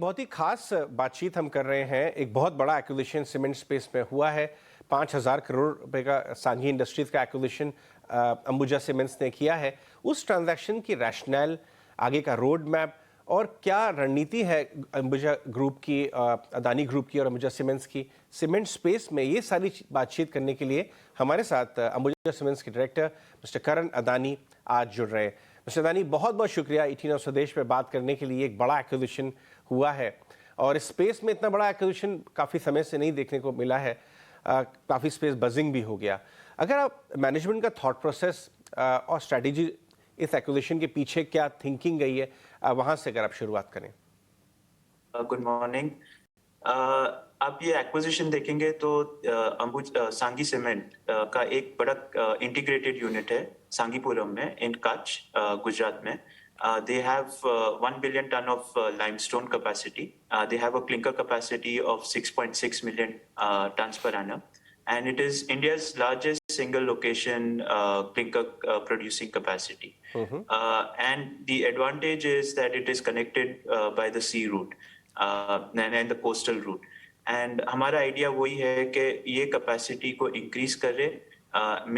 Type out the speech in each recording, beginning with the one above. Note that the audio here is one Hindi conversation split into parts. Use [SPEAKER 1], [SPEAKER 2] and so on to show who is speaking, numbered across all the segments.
[SPEAKER 1] बहुत ही खास बातचीत हम कर रहे हैं। एक बहुत बड़ा एक्विजिशन सीमेंट स्पेस में हुआ है। 5,000 करोड़ रुपए का सांघी इंडस्ट्रीज का एक्विजिशन अंबुजा सीमेंट्स ने किया है। उस ट्रांजैक्शन की रैशनल, आगे का रोड मैप और क्या रणनीति है अंबुजा ग्रुप की, अदानी ग्रुप की और अंबुजा सीमेंट्स की सीमेंट स्पेस में, ये सारी बातचीत करने के लिए हमारे साथ अंबुजा सीमेंट्स के डायरेक्टर मिस्टर करण अदानी आज जुड़ रहे हैं। मिस्टर अदानी, बहुत बहुत शुक्रिया 18 स्वदेश पे बात करने के लिए। एक बड़ा एक्विजिशन हुआ है और इस स्पेस में इतना बड़ा एक्विजिशन काफ़ी समय से नहीं देखने को मिला है। काफ़ी स्पेस बजिंग भी हो गया। अगर आप मैनेजमेंट का थॉट प्रोसेस और स्ट्रैटेजी इस एक्विजिशन के पीछे क्या थिंकिंग गई है, वहाँ से अगर आप शुरुआत करें।
[SPEAKER 2] Good morning. आप ये एक्विजिशन देखेंगे तो सांगी सीमेंट का एक बड़ा इंटीग्रेटेड यूनिट है सांगीपुरम में इन कच्छ, गुजरात में. They have 1 billion ton of limestone capacity. They have a clinker capacity of 6.6 million tons per annum, and it is India's largest single location clinker producing capacity. And the advantage is that it is connected by the sea route and the coastal route. And हमारा आइडिया वही है कि ये कैपेसिटी को इंक्रीज करे,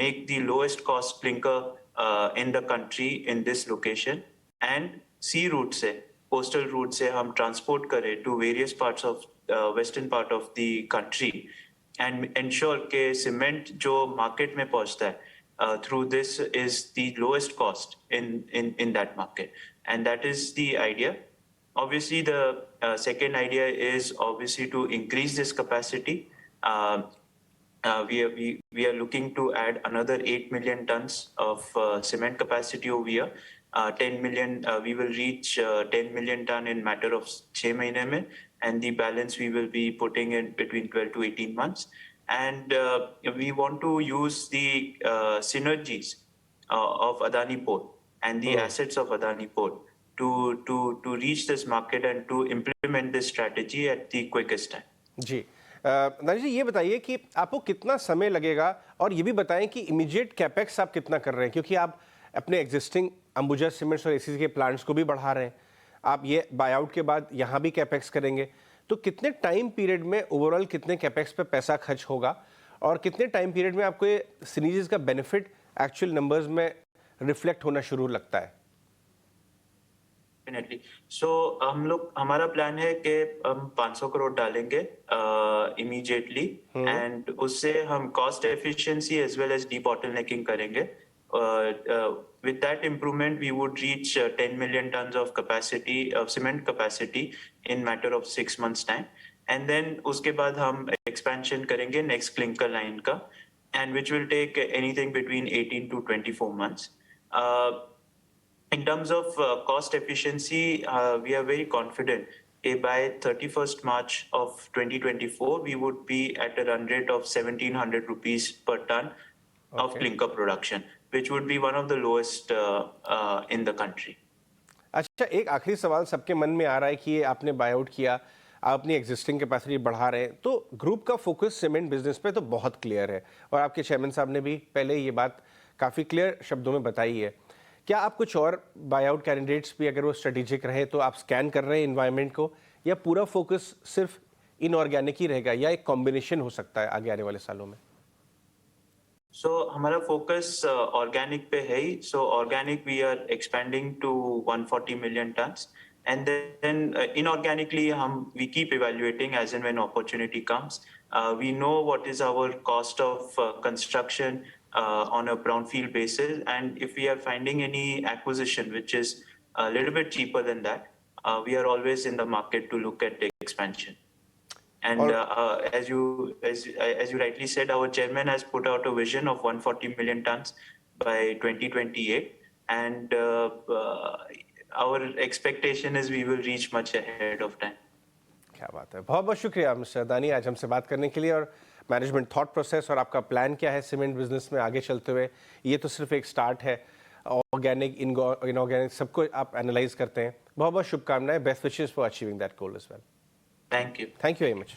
[SPEAKER 2] make the lowest cost clinker in the country in this location. And sea route से, कोस्टल रूट से हम ट्रांसपोर्ट करें to various parts of western part of the country and ensure के सीमेंट जो मार्केट में पहुंचता है through this is the lowest cost in that market, and that is the idea. Obviously, the second idea is obviously to increase this capacity. We are looking to add another 8 million tons of cement capacity over here. 10 million, we will reach 10 million ton in matter of 6 months mein, and the balance we will be putting in between 12 to 18 months. And we want to use the synergies of Adani Port and the assets of Adani Port to reach this market and to implement this strategy at the quickest time.
[SPEAKER 1] जी अदानी जी, ये बताइए कि आपको कितना समय लगेगा और ये भी बताएं कि इमीडिएट कैपेक्स आप कितना कर रहे हैं, क्योंकि आप अपने एग्जिस्टिंग अंबुजा सीमेंट्स और एसीसी के प्लांट्स को भी बढ़ा रहे हैं। आप ये बायआउट के बाद यहाँ भी कैपेक्स करेंगे, तो कितने टाइम पीरियड में ओवरऑल कितने कैपेक्स पे पैसा खर्च होगा और कितने टाइम पीरियड में आपको ये सिनर्जीज का बेनिफिट एक्चुअल नंबर्स में रिफ्लेक्ट होना शुरू लगता है?
[SPEAKER 2] डेफिनेटली. सो हमारा प्लान है कि हम 500 करोड़ डालेंगे इमीडिएटली, एंड उससे हम cost efficiency as well as debottlenecking करेंगे. With that improvement, we would reach 10 million tons of capacity of cement capacity in matter of 6 months time, and then उसके बाद हम expansion करेंगे next clinker line का, and which will take anything between 18 to 24 months. In terms of cost efficiency, we are very confident by 31st March of 2024, we would be at a run rate of 1,700 rupees per ton of clinker production, which would be one of the lowest in the country.
[SPEAKER 1] अच्छा, एक आखिरी सवाल सबके मन में आ रहा है कि ये आपने बायआउट किया, आप अपनी एग्जिस्टिंग कैपेसिटी बढ़ा रहे हैं, तो ग्रुप का फोकस सीमेंट बिजनेस पे तो बहुत क्लियर है और आपके चेयरमैन साहब ने भी पहले ये बात काफ़ी क्लियर शब्दों में बताई है। क्या आप कुछ और बायआउट कैंडिडेट्स भी, अगर वो स्ट्रेटेजिक रहे, तो आप स्कैन कर रहे हैं इन्वायरमेंट को, या पूरा फोकस सिर्फ इनऑर्गेनिक ही रहेगा, या एक कॉम्बिनेशन हो सकता है आगे आने वाले सालों में?
[SPEAKER 2] So हमारा फोकस ऑर्गेनिक पे है ही. So organic we are expanding to 140 million tons, and then inorganically we keep evaluating as and when opportunity comes. We know what is our cost of construction on a brownfield basis, and if we are finding any acquisition which is a little bit cheaper than that, we are always in the market to look at the expansion. And as you rightly said, our chairman has put out a vision of 140 million tons by 2028, and our expectation is we will reach much ahead of time.
[SPEAKER 1] क्या बात है, बहुत बहुत शुक्रिया मिस्टर अदानी आज हमसे बात करने के लिए। और मैनेजमेंट थॉट प्रोसेस और आपका प्लान क्या है सीमेंट बिजनेस में आगे चलते हुए, ये तो सिर्फ एक स्टार्ट है। ऑर्गेनिक, इनऑर्गेनिक सबको आप एनालाइज करते हैं। बहुत बहुत शुभकामनाएं, best wishes for achieving that goal as well.
[SPEAKER 2] Thank you.
[SPEAKER 1] Thank you very much.